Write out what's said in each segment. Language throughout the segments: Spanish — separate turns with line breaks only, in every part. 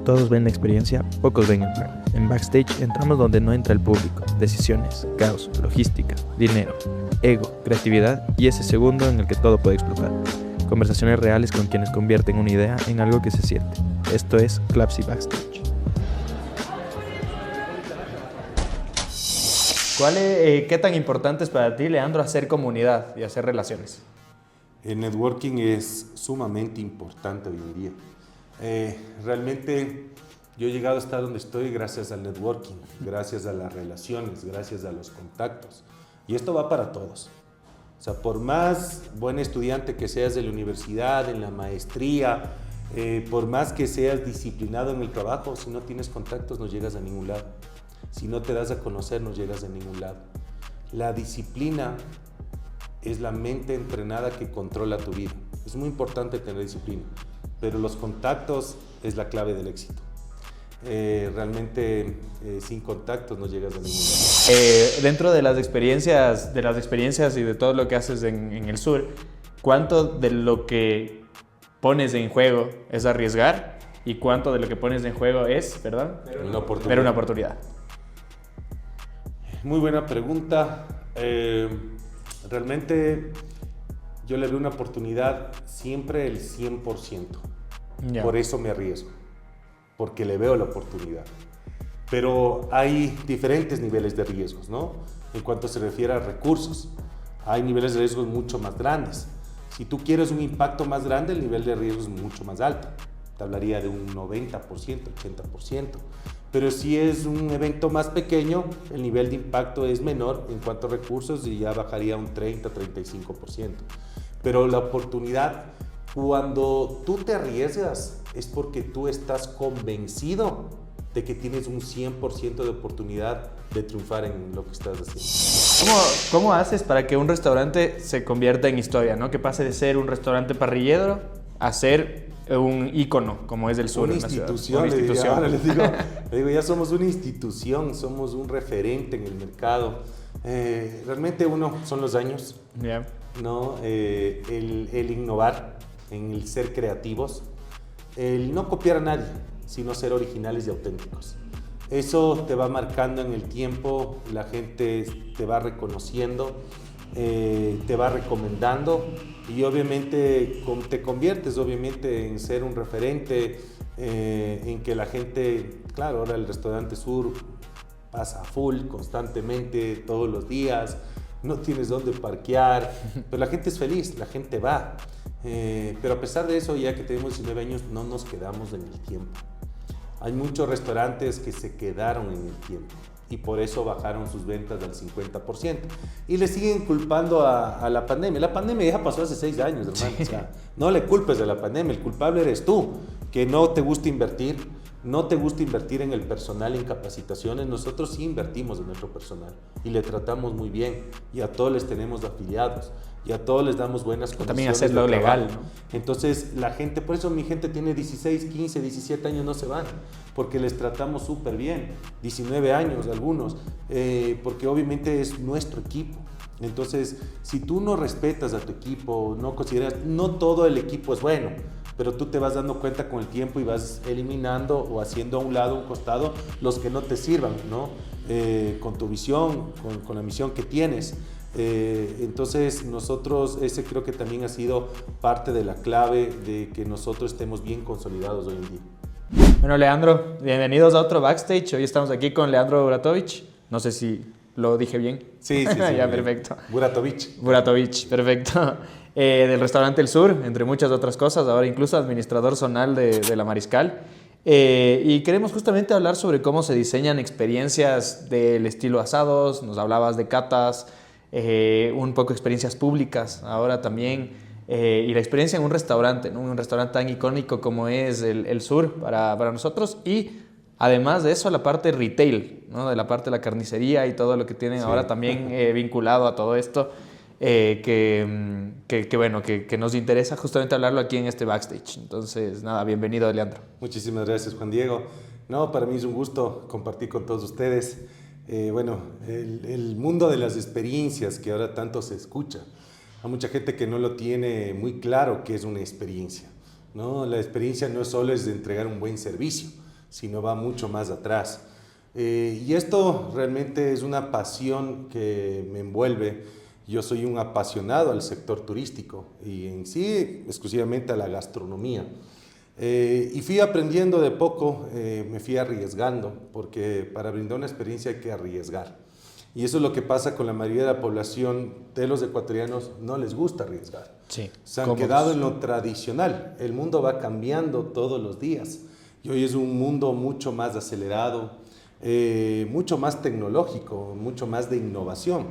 Todos ven la experiencia, pocos ven el plan. En Backstage entramos donde no entra el público. Decisiones, caos, logística, dinero, ego, creatividad y ese segundo en el que todo puede explotar. Conversaciones reales con quienes convierten una idea en algo que se siente. Esto es Clapsy Backstage. ¿Qué tan importante es para ti, Leandro, hacer comunidad y hacer relaciones?
El networking es sumamente importante hoy en día. Realmente yo he llegado a estar donde estoy gracias al networking, gracias a las relaciones, gracias a los contactos. Y esto va para todos. O sea, por más buen estudiante que seas de la universidad, en la maestría, por más que seas disciplinado en el trabajo, si no tienes contactos no llegas a ningún lado. Si no te das a conocer no llegas a ningún lado. La disciplina es la mente entrenada que controla tu vida. Es muy importante tener disciplina, pero los contactos es la clave del éxito. Realmente sin contactos no llegas a ningún lado.
Dentro de las experiencias y de todo lo que haces en el sur, ¿cuánto de lo que pones en juego es arriesgar y cuánto de lo que pones en juego es, perdón, ver una oportunidad?
Muy buena pregunta. Realmente yo le veo una oportunidad siempre el 100%.
Ya.
Por eso me arriesgo, porque le veo la oportunidad. Pero hay diferentes niveles de riesgos, ¿no? En cuanto se refiere a recursos, hay niveles de riesgos mucho más grandes. Si tú quieres un impacto más grande, el nivel de riesgo es mucho más alto. Te hablaría de un 90%, 80%. Pero si es un evento más pequeño, el nivel de impacto es menor en cuanto a recursos y ya bajaría un 30-35%. Pero la oportunidad, cuando tú te arriesgas, es porque tú estás convencido de que tienes un 100% de oportunidad de triunfar en lo que estás haciendo.
¿Cómo haces para que un restaurante se convierta en historia, ¿no? Que pase de ser un restaurante parrillero a ser un ícono, como es el sur.
Una institución. Les digo, ya somos una institución, somos un referente en el mercado. Realmente son los años,
Yeah.
¿no? El innovar, en el ser creativos, el no copiar a nadie, sino ser originales y auténticos. Eso te va marcando en el tiempo, la gente te va reconociendo, te va recomendando y obviamente te conviertes obviamente en ser un referente, en que la gente, claro, ahora el restaurante sur pasa full constantemente, todos los días, no tienes dónde parquear, pero la gente es feliz, la gente va. Pero a pesar de eso, ya que tenemos 19 años, no nos quedamos en el tiempo. Hay muchos restaurantes que se quedaron en el tiempo y por eso bajaron sus ventas al 50%. Y le siguen culpando a la pandemia. La pandemia ya pasó hace 6 años, hermano. Sí. O sea, no le culpes a la pandemia, el culpable eres tú, que no te gusta invertir, no te gusta invertir en el personal, en capacitaciones. Nosotros sí invertimos en nuestro personal y le tratamos muy bien y a todos les tenemos afiliados y a todos les damos buenas condiciones.
También hacerlo legal, ¿no?
Entonces la gente, por eso mi gente tiene 16, 15, 17 años, no se van, porque les tratamos súper bien, 19 años algunos, porque obviamente es nuestro equipo. Entonces, si tú no respetas a tu equipo, no consideras, no todo el equipo es bueno, pero tú te vas dando cuenta con el tiempo y vas eliminando o haciendo a un lado, a un costado, los que no te sirvan, ¿no? Con tu visión, con la misión que tienes. Entonces nosotros, ese creo que también ha sido parte de la clave de que nosotros estemos bien consolidados hoy en día.
Bueno, Leandro, bienvenidos a otro Backstage. Hoy estamos aquí con Leandro Buratovich. No sé si lo dije bien.
Sí.
Ya, perfecto.
Buratovich,
perfecto. Del restaurante El Sur, entre muchas otras cosas, ahora incluso administrador zonal de La Mariscal. Y queremos justamente hablar sobre cómo se diseñan experiencias del estilo asados, nos hablabas de catas, un poco experiencias públicas ahora también, y la experiencia en un restaurante, ¿no? Un restaurante tan icónico como es el Sur para nosotros, y además de eso la parte retail, ¿no? De la parte de la carnicería y todo lo que tienen ahora también vinculado a todo esto, que nos interesa justamente hablarlo aquí en este Backstage. Entonces, nada, bienvenido, Leandro.
Muchísimas gracias, Juan Diego. No, para mí es un gusto compartir con todos ustedes. El mundo de las experiencias que ahora tanto se escucha. Hay mucha gente que no lo tiene muy claro qué es una experiencia. ¿no? La experiencia no solo es de entregar un buen servicio, sino va mucho más atrás. Y esto realmente es una pasión que me envuelve. Yo soy un apasionado al sector turístico y en sí exclusivamente a la gastronomía. Y fui aprendiendo de poco, me fui arriesgando, porque para brindar una experiencia hay que arriesgar. Y eso es lo que pasa con la mayoría de la población de los ecuatorianos, no les gusta arriesgar.
Sí.
Se han quedado en lo tradicional. El mundo va cambiando todos los días. Y hoy es un mundo mucho más acelerado, mucho más tecnológico, mucho más de innovación.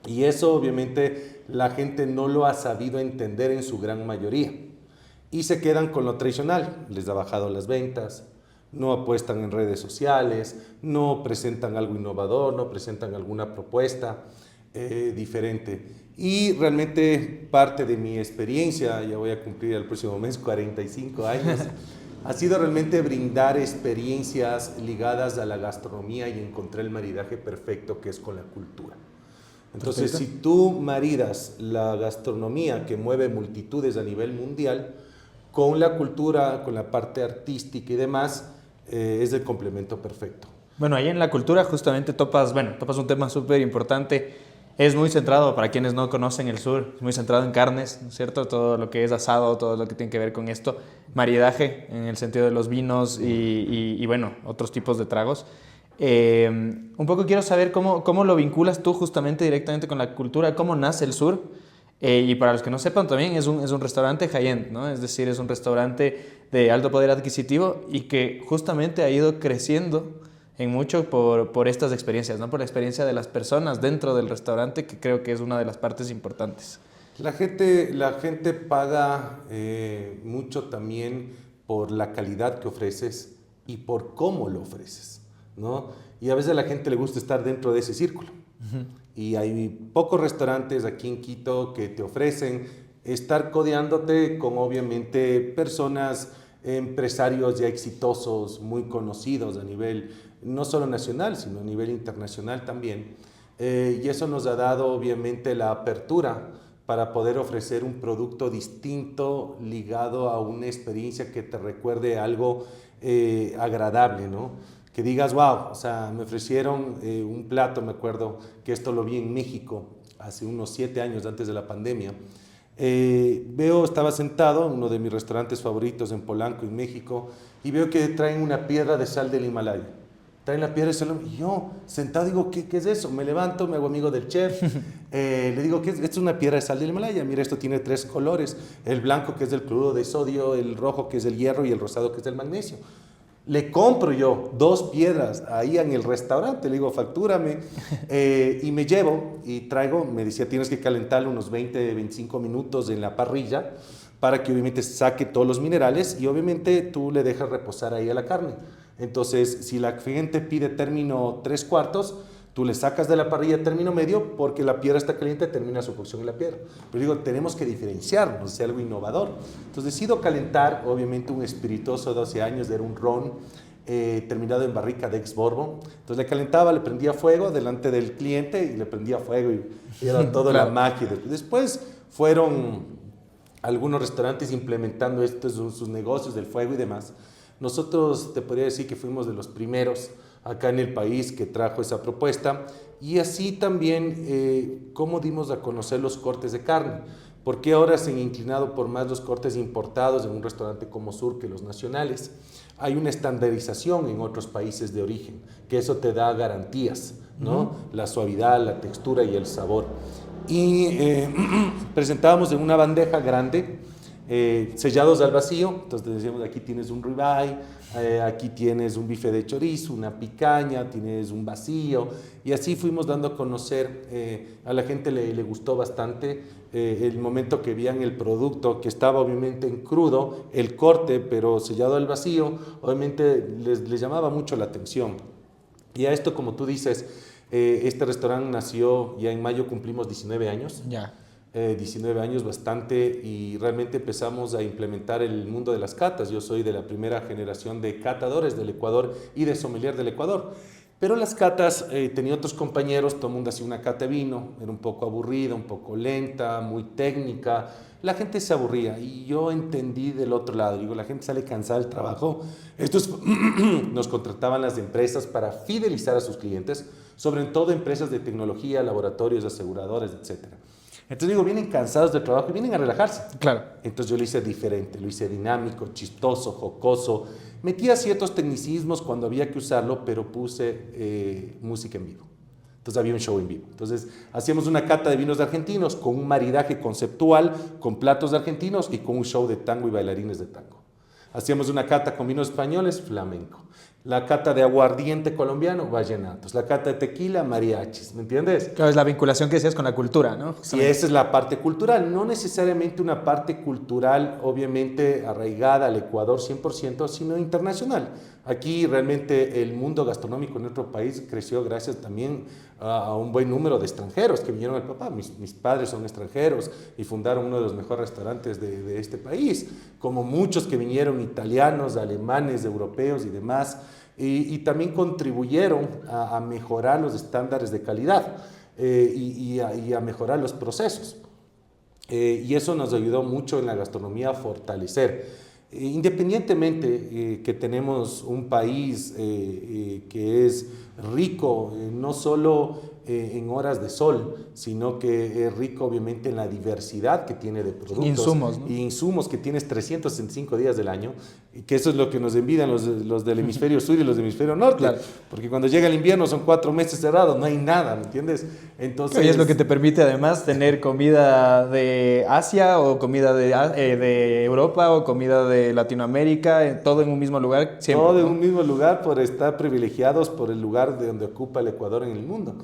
Y eso obviamente la gente no lo ha sabido entender en su gran mayoría. Y se quedan con lo tradicional. Les ha bajado las ventas, no apuestan en redes sociales, no presentan algo innovador, no presentan alguna propuesta diferente. Y realmente parte de mi experiencia, ya voy a cumplir el próximo mes 45 años, ha sido realmente brindar experiencias ligadas a la gastronomía y encontré el maridaje perfecto que es con la cultura. Entonces, perfecto. Si tú maridas la gastronomía que mueve multitudes a nivel mundial con la cultura, con la parte artística y demás, es el complemento perfecto.
Bueno, ahí en la cultura justamente topas un tema súper importante. Es muy centrado, para quienes no conocen el sur, es muy centrado en carnes, ¿no es cierto? Todo lo que es asado, todo lo que tiene que ver con esto. Maridaje, en el sentido de los vinos y bueno, otros tipos de tragos. Un poco quiero saber cómo lo vinculas tú justamente directamente con la cultura, cómo nace el sur. Y para los que no sepan también es un restaurante high-end, ¿no? Es decir, es un restaurante de alto poder adquisitivo y que justamente ha ido creciendo en mucho por estas experiencias, ¿no? Por la experiencia de las personas dentro del restaurante, que creo que es una de las partes importantes.
La gente paga mucho también por la calidad que ofreces y por cómo lo ofreces, ¿no? Y a veces a la gente le gusta estar dentro de ese círculo. Uh-huh. Y hay pocos restaurantes aquí en Quito que te ofrecen estar codeándote con obviamente personas, empresarios ya exitosos, muy conocidos a nivel no solo nacional, sino a nivel internacional también. Y eso nos ha dado obviamente la apertura para poder ofrecer un producto distinto ligado a una experiencia que te recuerde algo agradable, ¿no? Que digas, wow, o sea, me ofrecieron un plato, me acuerdo que esto lo vi en México hace unos 7 años antes de la pandemia. Estaba sentado en uno de mis restaurantes favoritos en Polanco, en México, y veo que traen una piedra de sal del Himalaya. Traen la piedra de sal, y yo sentado digo, ¿qué es eso? Me levanto, me hago amigo del chef, le digo, esto es una piedra de sal del Himalaya, mira, esto tiene 3 colores, el blanco que es del cloruro de sodio, el rojo que es del hierro y el rosado que es del magnesio. Le compro yo 2 piedras ahí en el restaurante, le digo, factúrame, y me llevo y traigo, me decía, tienes que calentarlo unos 20, 25 minutos en la parrilla para que obviamente saque todos los minerales y obviamente tú le dejas reposar ahí a la carne. Entonces, si la gente pide término 3/4, tú le sacas de la parrilla término medio porque la piedra está caliente, termina su cocción en la piedra. Pero digo, tenemos que diferenciarnos, hacer algo innovador. Entonces decido calentar, obviamente un espirituoso de 12 años, era un ron terminado en barrica de ex-bourbon. Entonces le calentaba, le prendía fuego delante del cliente y le prendía fuego y era toda la magia. Después fueron algunos restaurantes implementando sus negocios del fuego y demás. Nosotros te podría decir que fuimos de los primeros acá en el país que trajo esa propuesta y así también cómo dimos a conocer los cortes de carne. ¿Por qué ahora se han inclinado por más los cortes importados en un restaurante como Sur que los nacionales? Hay una estandarización en otros países de origen, que eso te da garantías, ¿no? Uh-huh. La suavidad, la textura y el sabor. Y presentábamos en una bandeja grande, sellados al vacío, entonces decíamos, aquí tienes un ribeye, aquí tienes un bife de chorizo, una picaña, tienes un vacío, y así fuimos dando a conocer, a la gente le gustó bastante el momento que veían el producto, que estaba obviamente en crudo, el corte, pero sellado al vacío, obviamente les llamaba mucho la atención. Y a esto, como tú dices, este restaurante nació, ya en mayo cumplimos 19 años.
Ya.
19 años bastante y realmente empezamos a implementar el mundo de las catas. Yo soy de la primera generación de catadores del Ecuador y de sommelier del Ecuador. Pero las catas, tenía otros compañeros, todo el mundo hacía una cata de vino, era un poco aburrida, un poco lenta, muy técnica, la gente se aburría y yo entendí del otro lado, digo, la gente sale cansada del trabajo, estos nos contrataban las empresas para fidelizar a sus clientes, sobre todo empresas de tecnología, laboratorios, aseguradoras, etcétera. Entonces digo, vienen cansados del trabajo y vienen a relajarse.
Claro.
Entonces yo lo hice diferente, lo hice dinámico, chistoso, jocoso. Metía ciertos tecnicismos cuando había que usarlo, pero puse música en vivo. Entonces había un show en vivo. Entonces hacíamos una cata de vinos argentinos con un maridaje conceptual, con platos argentinos y con un show de tango y bailarines de tango. Hacíamos una cata con vinos españoles, flamenco. La cata de aguardiente colombiano, vallenatos. La cata de tequila, mariachis. ¿Me entiendes?
Claro, es la vinculación que decías con la cultura, ¿no?
Y esa es la parte cultural. No necesariamente una parte cultural, obviamente, arraigada al Ecuador 100%, sino internacional. Aquí realmente el mundo gastronómico en nuestro país creció gracias también a un buen número de extranjeros que vinieron al papá. Mis padres son extranjeros y fundaron uno de los mejores restaurantes de este país, como muchos que vinieron italianos, alemanes, europeos y demás, y también contribuyeron a mejorar los estándares de calidad y a mejorar los procesos. Y eso nos ayudó mucho en la gastronomía a fortalecer. Independientemente que tenemos un país que es rico, no solo en horas de sol, sino que es rico obviamente en la diversidad que tiene de productos.
Insumos, ¿no?
Y insumos que tienes 365 días del año, y que eso es lo que nos envidian los del hemisferio sur y los del hemisferio norte,
Claro.
porque cuando llega el invierno son 4 meses cerrados, no hay nada, ¿me entiendes? Entonces,
Y es lo que te permite además tener comida de Asia o comida de Europa o comida de Latinoamérica, todo en un mismo lugar siempre,
todo en
¿no?
un mismo lugar por estar privilegiados por el lugar de donde ocupa el Ecuador en el mundo.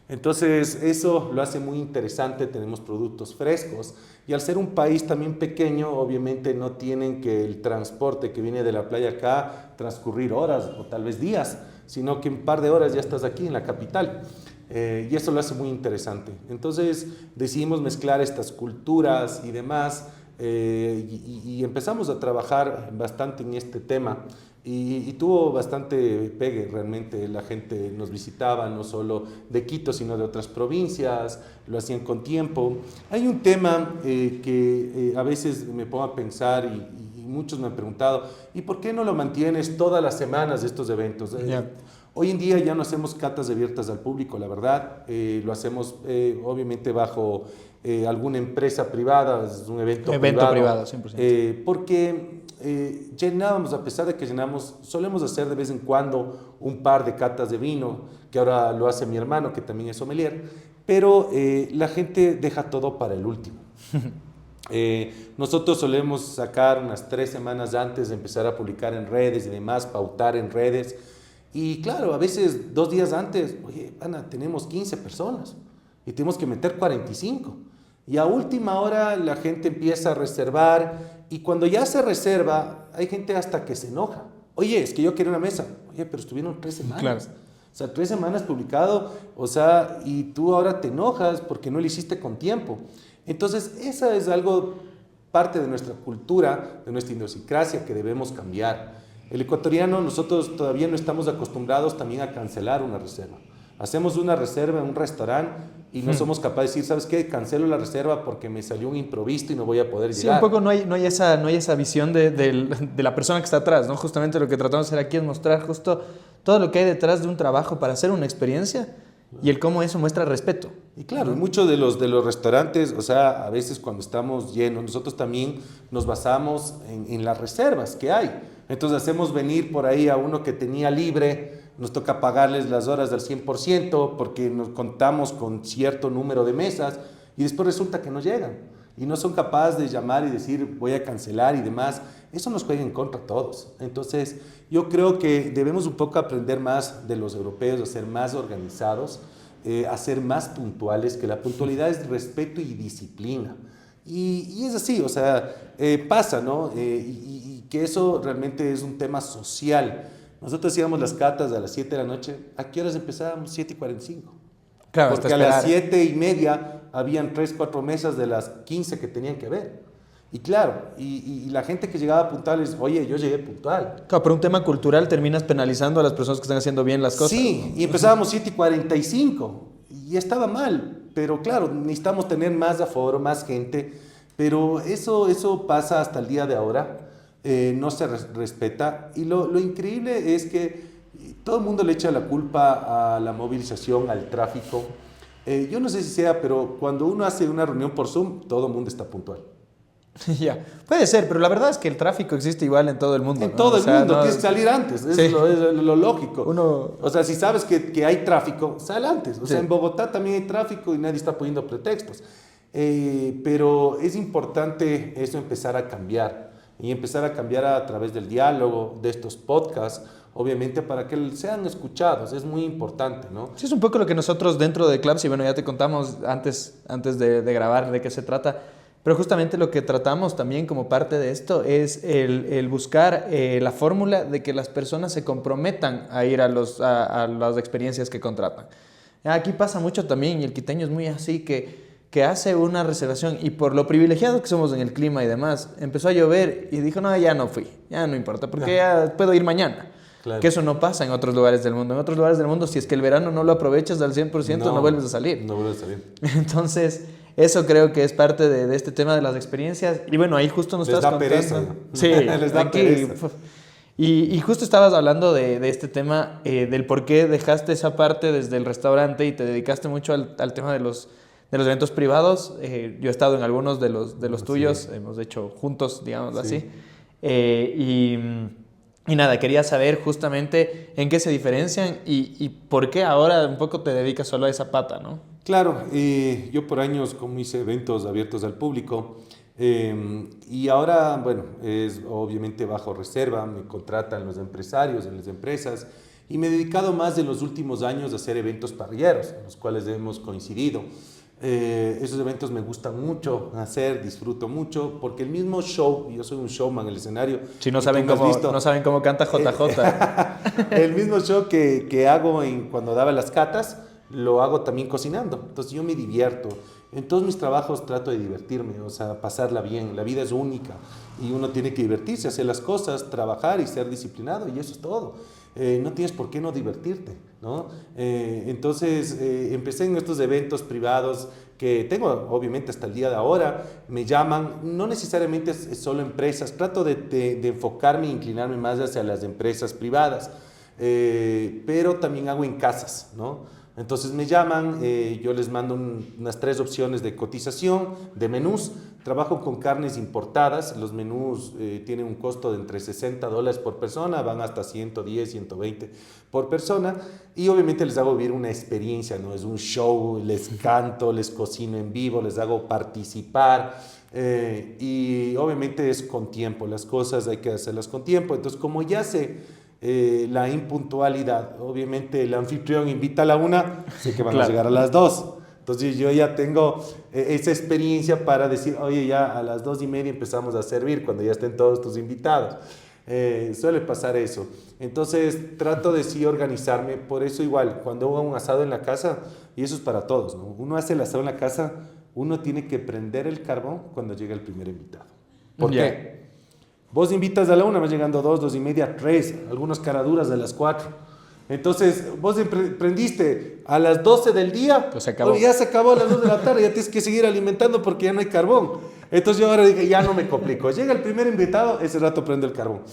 Entonces, eso lo hace muy interesante, tenemos productos frescos y al ser un país también pequeño, obviamente no tienen que el transporte que viene de la playa acá transcurrir horas o tal vez días, sino que en un par de horas ya estás aquí en la capital. Y eso lo hace muy interesante. Entonces, decidimos mezclar estas culturas y demás y empezamos a trabajar bastante en este tema. Y tuvo bastante pegue realmente, la gente nos visitaba no solo de Quito sino de otras provincias, lo hacían con tiempo. Hay un tema que a veces me pongo a pensar y muchos me han preguntado, ¿y por qué no lo mantienes todas las semanas de estos eventos? Hoy en día ya no hacemos catas abiertas al público, la verdad, lo hacemos obviamente bajo alguna empresa privada, es un evento
privado 100%.
Porque llenábamos, a pesar de que llenamos, solemos hacer de vez en cuando un par de catas de vino, que ahora lo hace mi hermano, que también es sommelier, pero la gente deja todo para el último. Nosotros solemos sacar unas 3 semanas antes de empezar a publicar en redes y demás, pautar en redes. Y claro, a veces 2 días antes, oye, Ana, tenemos 15 personas y tenemos que meter 45. Y a última hora la gente empieza a reservar y cuando ya se reserva, hay gente hasta que se enoja. Oye, es que yo quería una mesa. Oye, pero estuvieron 3 semanas.
Claro.
O sea, 3 semanas publicado, o sea, y tú ahora te enojas porque no lo hiciste con tiempo. Entonces, esa es algo, parte de nuestra cultura, de nuestra idiosincrasia que debemos cambiar. El ecuatoriano, nosotros todavía no estamos acostumbrados también a cancelar una reserva. Hacemos una reserva en un restaurante y no somos capaces de decir, ¿sabes qué? Cancelo la reserva porque me salió un imprevisto y no voy a poder llegar.
Sí, un poco no hay esa visión de la persona que está atrás, ¿no? Justamente lo que tratamos de hacer aquí es mostrar justo todo lo que hay detrás de un trabajo para hacer una experiencia y el cómo eso muestra respeto.
Y claro, muchos de los restaurantes, o sea, a veces cuando estamos llenos, nosotros también nos basamos en las reservas que hay. Entonces hacemos venir por ahí a uno que tenía libre, nos toca pagarles las horas del 100% porque nos contamos con cierto número de mesas y después resulta que no llegan y no son capaces de llamar y decir voy a cancelar y demás. Eso nos juega en contra a todos. Entonces yo creo que debemos un poco aprender más de los europeos, a ser más organizados, a ser más puntuales, que la puntualidad es respeto y disciplina. Y es así, o sea, pasa, ¿no? Y que eso realmente es un tema social. Nosotros hacíamos las catas a las 7 de la noche. ¿A qué horas empezábamos? 7:45.
Claro,
porque a las 7:30 habían 3, 4 mesas de las 15 que tenían que ver. Y claro, y la gente que llegaba puntual es, oye, yo llegué puntual.
Claro, pero un tema cultural terminas penalizando a las personas que están haciendo bien las cosas.
Sí, y empezábamos 7:45 y estaba mal, pero claro, necesitamos tener más aforo, más gente, pero eso pasa hasta el día de ahora, no se respeta y lo increíble es que todo el mundo le echa la culpa a la movilización, al tráfico. Yo no sé si sea, pero cuando uno hace una reunión por Zoom, todo el mundo está puntual.
Ya, puede ser, pero la verdad es que el tráfico existe igual en todo el mundo.
En
¿no?
todo
O
el
sea,
mundo,
no-
tienes que salir antes,
Sí.
es lo lógico.
Uno-
O sea, si sabes que hay tráfico, sal antes. O sea,
Sí.
en Bogotá también hay tráfico y nadie está poniendo pretextos. Pero es importante eso empezar a cambiar y empezar a cambiar a través del diálogo, de estos podcasts, obviamente para que sean escuchados, es muy importante, ¿no?
Sí, es un poco lo que nosotros dentro de Clubs, y bueno, ya te contamos antes de grabar de qué se trata, pero justamente lo que tratamos también como parte de esto es el buscar la fórmula de que las personas se comprometan a ir a las experiencias que contratan. Aquí pasa mucho también, y el quiteño es muy así, que hace una reservación y por lo privilegiado que somos en el clima y demás, empezó a llover y dijo, no, ya no fui, ya no importa, porque ya puedo ir mañana.
Claro.
Que eso no pasa en otros lugares del mundo. En otros lugares del mundo, si es que el verano no lo aprovechas al 100%, no vuelves a salir.
No vuelves a salir.
Entonces, eso creo que es parte de este tema de las experiencias. Y bueno, ahí justo nos
Les
estabas
da
contando.
pereza.
Sí,
Les da
aquí,
pereza.
puf. Y justo estabas hablando de este tema, del por qué dejaste esa parte desde el restaurante y te dedicaste mucho al tema de los eventos privados. Yo he estado en algunos de los tuyos, hemos hecho juntos, digamos
Sí.
así. Y nada, quería saber justamente en qué se diferencian y por qué ahora un poco te dedicas solo a esa pata, ¿no?
Claro, yo por años como hice eventos abiertos al público y ahora, bueno, es obviamente bajo reserva, me contratan los empresarios en las empresas y me he dedicado más en los últimos años a hacer eventos parrilleros, en los cuales hemos coincidido. Esos eventos me gustan mucho hacer, disfruto mucho, porque el mismo show, yo soy un showman en el escenario.
Si no
y
saben
tú me has
cómo,
visto,
no saben cómo canta JJ.
el mismo show que hago cuando daba las catas, lo hago también cocinando. Entonces yo me divierto. En todos mis trabajos trato de divertirme, o sea, pasarla bien. La vida es única y uno tiene que divertirse, hacer las cosas, trabajar y ser disciplinado y eso es todo. No tienes por qué no divertirte, ¿no? Entonces empecé en estos eventos privados que tengo obviamente hasta el día de ahora, me llaman, no necesariamente es solo empresas, trato de enfocarme e inclinarme más hacia las empresas privadas, pero también hago en casas, ¿no? Entonces me llaman, yo les mando unas 3 opciones de cotización, de menús. Trabajo con carnes importadas, los menús tienen un costo de entre $60 por persona, van hasta 110, 120 por persona y obviamente les hago vivir una experiencia, no es un show, les canto, les cocino en vivo, les hago participar y obviamente es con tiempo, las cosas hay que hacerlas con tiempo. Entonces como ya sé la impuntualidad, obviamente el anfitrión invita a la 1, sé que van a llegar a las 2. Entonces yo ya tengo esa experiencia para decir, oye, ya a las 2:30 empezamos a servir cuando ya estén todos tus invitados. Suele pasar eso. Entonces trato de sí organizarme, por eso igual, cuando hago un asado en la casa, y eso es para todos, ¿no? Uno hace el asado en la casa, uno tiene que prender el carbón cuando llega el primer invitado. ¿Por qué? Vos invitas a la 1, vas llegando a 2, 2:30, 3, algunos caraduras a las 4. Entonces, vos prendiste a las 12 del día,
Pues se acabó.
ya se acabó a las 2 de la tarde, ya tienes que seguir alimentando porque ya no hay carbón. Entonces yo ahora dije, ya no me complico. Llega el primer invitado, ese rato prendo el carbón.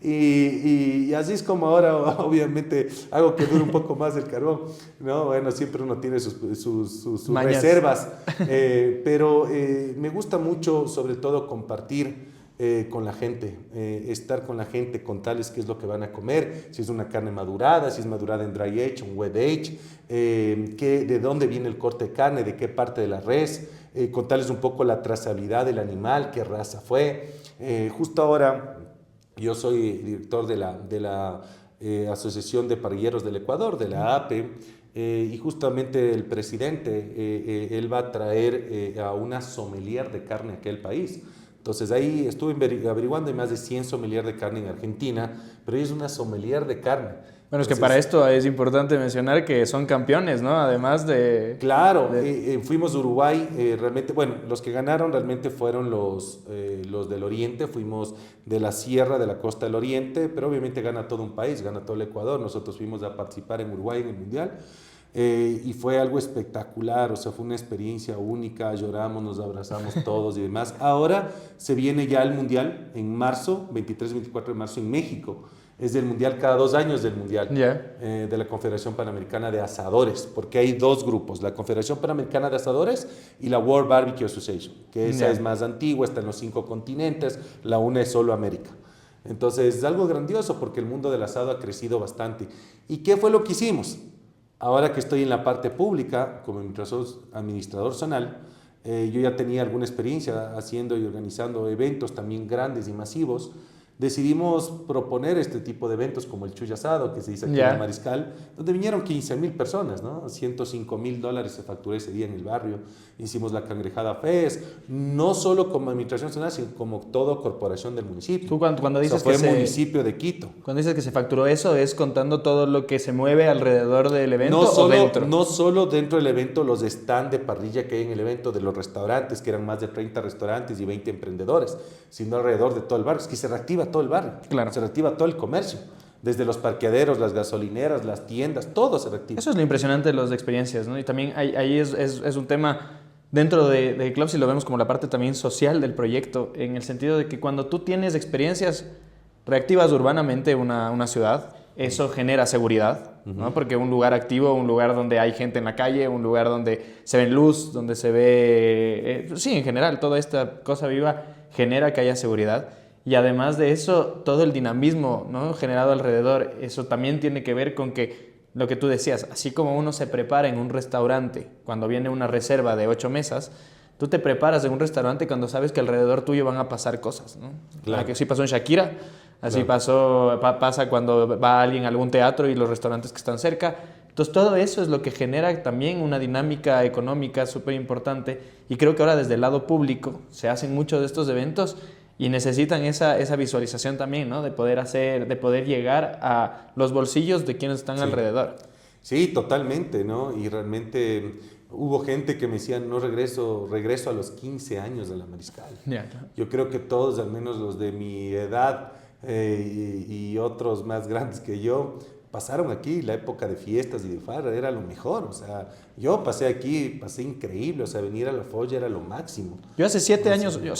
Y así es como ahora, obviamente, hago que dure un poco más el carbón. No, bueno, siempre uno tiene sus reservas, pero me gusta mucho, sobre todo, compartir con la gente, estar con la gente, contarles qué es lo que van a comer, si es una carne madurada, si es madurada en dry age, un wet age, de dónde viene el corte de carne, de qué parte de la res, contarles un poco la trazabilidad del animal, qué raza fue. Justo ahora yo soy director de la Asociación de Parrilleros del Ecuador, de la APE, y justamente el presidente, él va a traer a una sommelier de carne a aquel país. Entonces ahí estuve averiguando, hay más de 100 sommelier de carne en Argentina, pero ella es una sommelier de carne.
Bueno, es que
Entonces,
para esto es importante mencionar que son campeones, ¿no? Además de...
claro, fuimos a Uruguay, realmente, bueno, los que ganaron realmente fueron los del Oriente, fuimos de la sierra, de la costa del Oriente, pero obviamente gana todo un país, gana todo el Ecuador, nosotros fuimos a participar en Uruguay en el Mundial, y fue algo espectacular, o sea, fue una experiencia única, lloramos, nos abrazamos todos y demás. Ahora se viene ya el Mundial en marzo, 23-24 de marzo en México. Es del Mundial cada 2 años del Mundial, de la Confederación Panamericana de Asadores, porque hay 2 grupos, la Confederación Panamericana de Asadores y la World Barbecue Association, que esa es más antigua, está en los 5 continentes, la una es solo América. Entonces es algo grandioso porque el mundo del asado ha crecido bastante. ¿Y qué fue lo que hicimos? Ahora que estoy en la parte pública, como administrador zonal, yo ya tenía alguna experiencia haciendo y organizando eventos también grandes y masivos. Decidimos proponer este tipo de eventos como el Chuy Asado, que se dice aquí en el Mariscal, donde vinieron 15,000 personas, ¿no? $105,000 se facturó ese día en el barrio. Hicimos la Cangrejada Fest, no solo como administración zonal, sino como toda corporación del municipio.
Tú cuando dices
fue
que
municipio de Quito.
Cuando dices que se facturó eso, ¿es contando todo lo que se mueve alrededor del evento
no solo,
o dentro?
No solo dentro del evento, los stand de parrilla que hay en el evento, de los restaurantes, que eran más de 30 restaurantes y 20 emprendedores, sino alrededor de todo el barrio. Es que se reactiva todo el barrio,
claro.
Se reactiva todo el comercio, desde los parqueaderos, las gasolineras, las tiendas, todo se reactiva.
Eso es lo impresionante de las experiencias, ¿no? Y también ahí es un tema dentro de Club, si lo vemos como la parte también social del proyecto, en el sentido de que cuando tú tienes experiencias, reactivas urbanamente una ciudad, eso genera seguridad, ¿no? Porque un lugar activo, un lugar donde hay gente en la calle, un lugar donde se ve luz, donde se ve... sí, en general, toda esta cosa viva genera que haya seguridad. Y además de eso, todo el dinamismo, ¿no?, generado alrededor, eso también tiene que ver con que lo que tú decías, así como uno se prepara en un restaurante cuando viene una reserva de 8 mesas, tú te preparas en un restaurante cuando sabes que alrededor tuyo van a pasar cosas, ¿no?
Claro.
Así pasó en Shakira, así pasa cuando va alguien a algún teatro y los restaurantes que están cerca. Entonces todo eso es lo que genera también una dinámica económica súper importante, y creo que ahora desde el lado público se hacen muchos de estos eventos y necesitan esa visualización también, ¿no? De poder llegar a los bolsillos de quienes están alrededor.
Sí, totalmente, ¿no? Y realmente hubo gente que me decía, no regreso a los 15 años de la Mariscal. Yo creo que todos, al menos los de mi edad y otros más grandes que yo, pasaron aquí la época de fiestas y de farra, era lo mejor. O sea, yo pasé increíble, o sea, venir a La Folla era lo máximo.
Yo hace 7 años, yo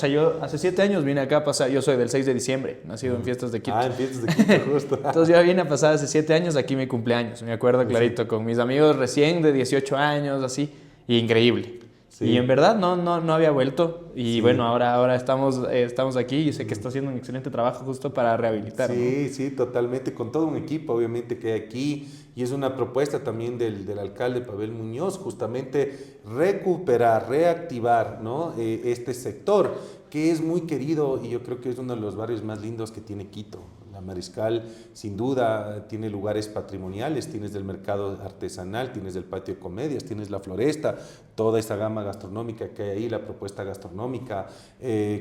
hace 7 años vine acá a pasar, yo soy del 6 de diciembre, nacido en Fiestas de Quito.
En Fiestas de Quito, justo.
Entonces yo vine a pasar hace 7 años aquí mi cumpleaños, me acuerdo clarito, con mis amigos recién de 18 años, así, y increíble. Sí. Y en verdad no había vuelto, y bueno, ahora estamos aquí y sé que está haciendo un excelente trabajo justo para rehabilitar.
Sí,
¿no?
sí, totalmente, con todo un equipo obviamente que hay aquí, y es una propuesta también del alcalde Pavel Muñoz, justamente recuperar, reactivar, ¿no?, este sector que es muy querido, y yo creo que es uno de los barrios más lindos que tiene Quito. La Mariscal, sin duda, tiene lugares patrimoniales, tienes del mercado artesanal, tienes del patio de comedias, tienes la floresta, toda esa gama gastronómica que hay ahí, la propuesta gastronómica,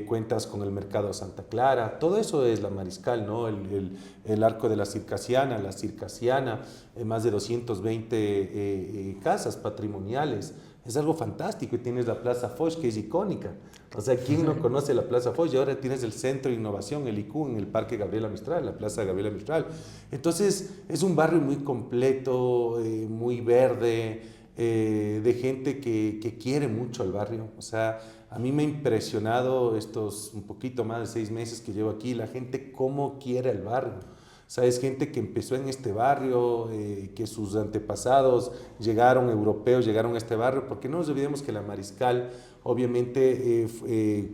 cuentas con el mercado Santa Clara, todo eso es la Mariscal, ¿no? El arco de la Circasiana, más de 220 casas patrimoniales. Es algo fantástico, y tienes la Plaza Foch, que es icónica. O sea, ¿quién no conoce la Plaza Foch? Y ahora tienes el Centro de Innovación, el IQ, en el Parque Gabriela Mistral, la Plaza Gabriela Mistral. Entonces, es un barrio muy completo, muy verde, de gente que quiere mucho al barrio. O sea, a mí me ha impresionado estos un poquito más de 6 meses que llevo aquí, la gente cómo quiere el barrio. O sea, es gente que empezó en este barrio, que sus antepasados europeos llegaron a este barrio, porque no nos olvidemos que la Mariscal, obviamente,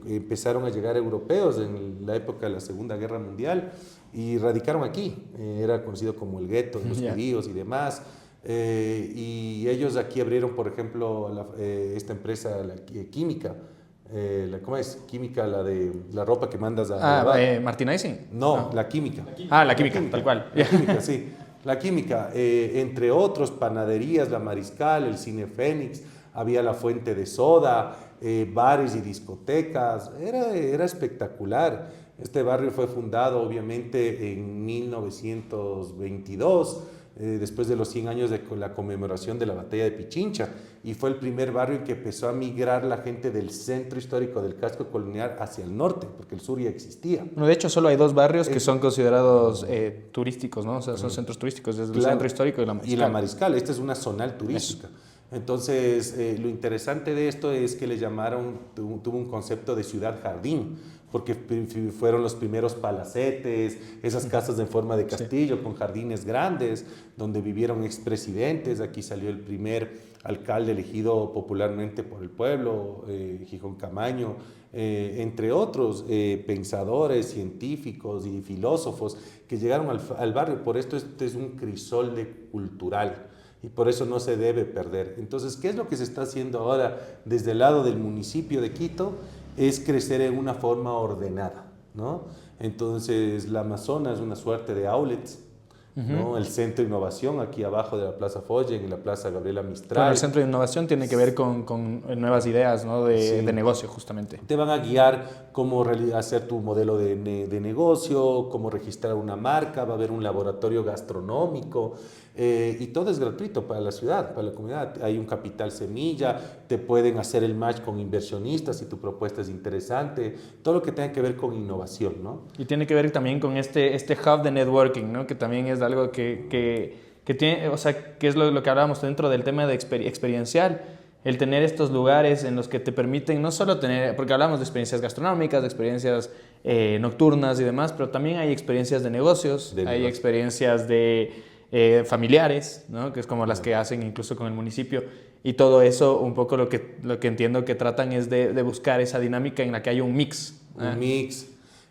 empezaron a llegar europeos en la época de la Segunda Guerra Mundial y radicaron aquí. Era conocido como el gueto de los judíos y demás. Y ellos aquí abrieron, por ejemplo, esta empresa química. ¿Cómo es? Química, la de la ropa que mandas a lavar.
¿Martinizing?
No, la química.
La química, tal cual.
La química, sí. La química, entre otros, panaderías, la Mariscal, el Cine Fénix, había la Fuente de Soda, bares y discotecas, era espectacular. Este barrio fue fundado obviamente en 1922, después de los 100 años de la conmemoración de la batalla de Pichincha, y fue el primer barrio en que empezó a migrar la gente del centro histórico del casco colonial hacia el norte, porque el sur ya existía.
No, de hecho, solo hay dos barrios que son considerados turísticos, ¿no? O sea, son centros turísticos, desde el centro histórico y la Mariscal.
Y la Mariscal, esta es una zonal turística. Eso. Entonces, lo interesante de esto es que le llamaron, tuvo un concepto de ciudad-jardín, porque fueron los primeros palacetes, esas casas en forma de castillo, con jardines grandes, donde vivieron expresidentes. Aquí salió el primer alcalde elegido popularmente por el pueblo, Gijón Camaño, entre otros pensadores, científicos y filósofos que llegaron al barrio. Por esto este es un crisol cultural. Y por eso no se debe perder. Entonces, ¿qué es lo que se está haciendo ahora desde el lado del municipio de Quito? Es crecer en una forma ordenada, ¿no? Entonces, la Amazonas es una suerte de outlets, ¿no? El Centro de Innovación aquí abajo de la Plaza Follen, en la Plaza Gabriela Mistral.
Bueno, el Centro de Innovación tiene que ver con nuevas ideas, ¿no? de negocio, justamente.
Te van a guiar cómo hacer tu modelo de negocio, cómo registrar una marca, va a haber un laboratorio gastronómico, y todo es gratuito para la ciudad, para la comunidad. Hay un capital semilla, te pueden hacer el match con inversionistas si tu propuesta es interesante, todo lo que tenga que ver con innovación, ¿no?
Y tiene que ver también con este hub de networking, ¿no? Que también es algo que tiene, o sea, que es lo que hablábamos dentro del tema de experiencial, el tener estos lugares en los que te permiten no solo tener, porque hablamos de experiencias gastronómicas, de experiencias nocturnas y demás, pero también hay experiencias de negocios, hay experiencias de familiares, ¿no? Que es como las que hacen incluso con el municipio, y todo eso un poco lo que entiendo que tratan es de buscar esa dinámica en la que hay un mix.
Un mix.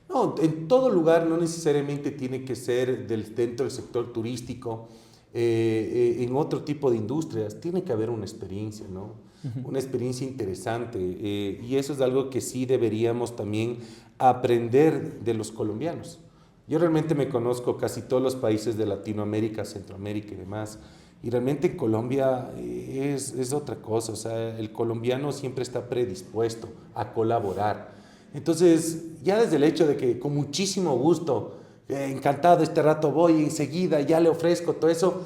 No, en todo lugar no necesariamente tiene que ser dentro del sector turístico, en otro tipo de industrias, tiene que haber una experiencia, ¿no? Una experiencia interesante, y eso es algo que sí deberíamos también aprender de los colombianos. Yo realmente me conozco casi todos los países de Latinoamérica, Centroamérica y demás, y realmente en Colombia es otra cosa. O sea, el colombiano siempre está predispuesto a colaborar. Entonces, ya desde el hecho de que con muchísimo gusto, encantado, este rato voy, enseguida ya le ofrezco todo eso,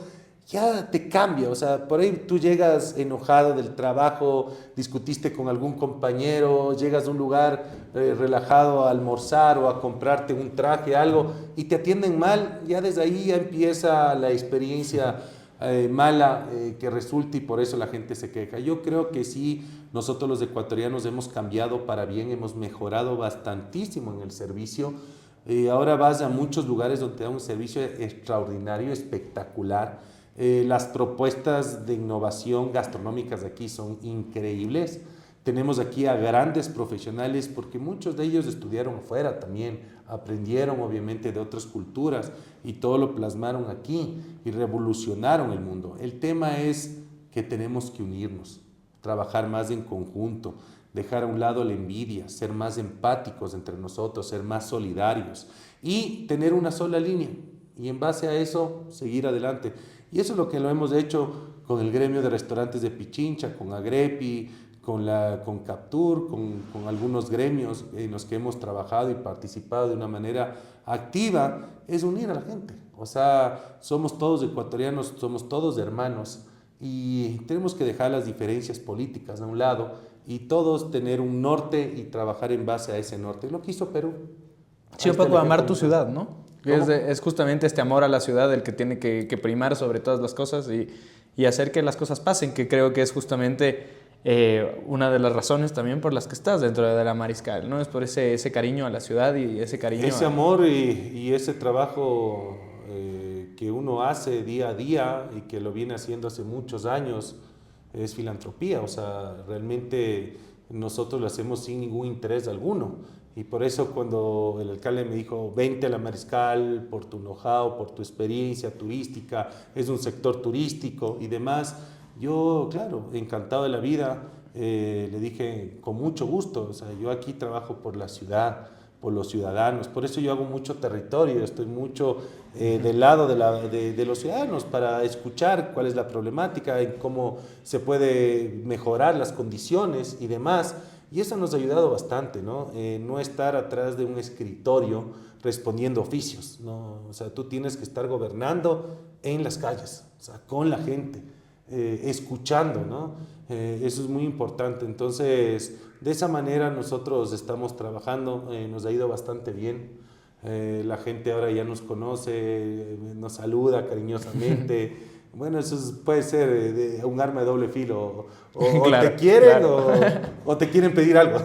ya te cambia. O sea, por ahí tú llegas enojado del trabajo, discutiste con algún compañero, llegas a un lugar relajado a almorzar o a comprarte un traje, algo, y te atienden mal, ya desde ahí ya empieza la experiencia mala que resulta, y por eso la gente se queja. Yo creo que sí, nosotros los ecuatorianos hemos cambiado para bien, hemos mejorado bastantísimo en el servicio. Ahora vas a muchos lugares donde te da un servicio extraordinario, espectacular. Las propuestas de innovación gastronómicas de aquí son increíbles. Tenemos aquí a grandes profesionales, porque muchos de ellos estudiaron afuera también, aprendieron obviamente de otras culturas y todo lo plasmaron aquí y revolucionaron el mundo. El tema es que tenemos que unirnos, trabajar más en conjunto, dejar a un lado la envidia, ser más empáticos entre nosotros, ser más solidarios y tener una sola línea, y en base a eso seguir adelante. Y eso es lo que lo hemos hecho con el gremio de restaurantes de Pichincha, con Agrepi, con Captur, con algunos gremios en los que hemos trabajado y participado de una manera activa, es unir a la gente. O sea, somos todos ecuatorianos, somos todos hermanos, y tenemos que dejar las diferencias políticas a un lado y todos tener un norte y trabajar en base a ese norte. Lo que hizo Perú.
Sí, un poco amar tu ciudad, ¿no? Es justamente este amor a la ciudad el que tiene que primar sobre todas las cosas y hacer que las cosas pasen, que creo que es justamente una de las razones también por las que estás dentro de la Mariscal, ¿no? Es por ese cariño a la ciudad y ese cariño
ese amor y ese trabajo que uno hace día a día y que lo viene haciendo hace muchos años, es filantropía. O sea, realmente nosotros lo hacemos sin ningún interés alguno. Y por eso cuando el alcalde me dijo, vente a la Mariscal por tu know-how, por tu experiencia turística, es un sector turístico y demás, yo, claro, encantado de la vida, le dije, con mucho gusto. O sea, yo aquí trabajo por la ciudad, por los ciudadanos, por eso yo hago mucho territorio, estoy mucho del lado de los ciudadanos para escuchar cuál es la problemática, en cómo se puede mejorar las condiciones y demás. Y eso nos ha ayudado bastante, ¿no? No estar atrás de un escritorio respondiendo oficios, ¿no? O sea, tú tienes que estar gobernando en las calles, o sea, con la gente, escuchando, ¿no? Eso es muy importante. Entonces, de esa manera nosotros estamos trabajando, nos ha ido bastante bien. La gente ahora ya nos conoce, nos saluda cariñosamente. Bueno, puede ser un arma de doble filo. O
Claro,
te quieren
claro.
o te quieren pedir algo.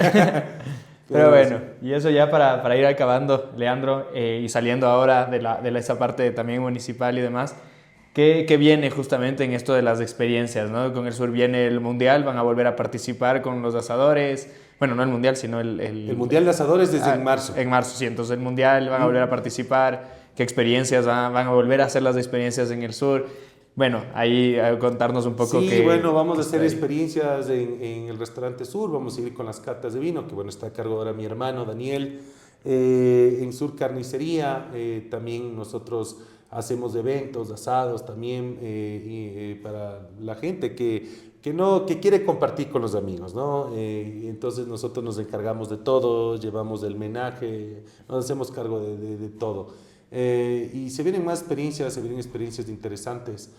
Pero bueno, y eso ya para ir acabando, Leandro, y saliendo ahora de esa parte también municipal y demás, ¿qué viene justamente en esto de las experiencias, ¿no? Con el Sur viene el Mundial, van a volver a participar con los asadores, bueno, no el Mundial, sino
El Mundial de Asadores desde en marzo.
En marzo, sí, entonces el Mundial van a volver a participar, ¿qué experiencias van a volver a hacer las experiencias en el Sur? Bueno, ahí contarnos un poco
Sí, bueno, vamos a
está
hacer
ahí.
experiencias en el restaurante Sur, vamos a ir con las catas de vino, que bueno, está a cargo ahora mi hermano Daniel. En Sur Carnicería, también nosotros hacemos eventos, asados también para la gente que quiere compartir con los amigos, ¿no? Entonces nosotros nos encargamos de todo, llevamos el menaje, nos hacemos cargo de todo. Y se vienen más experiencias, se vienen experiencias interesantes,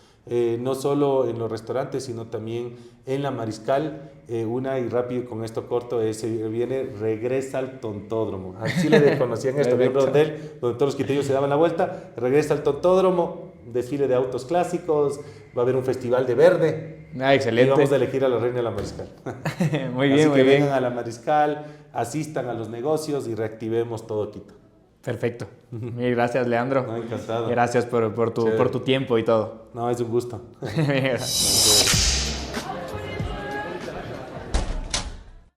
no solo en los restaurantes, sino también en la Mariscal. Una, y rápido con esto corto, viene Regresa al Tontódromo. Así le conocían esto, había un hotel donde todos los quiteños se daban la vuelta. Regresa al Tontódromo, desfile de autos clásicos, va a haber un festival de verde.
Ah, excelente.
Y vamos a elegir a la reina de la Mariscal.
Muy bien,
Así
muy
que
bien.
vengan a la Mariscal, asistan a los negocios y reactivemos todo Quito.
Perfecto. Mil gracias, Leandro.
No, encantado.
Gracias por tu tiempo y todo.
No, es un gusto.
Mira.
Gracias.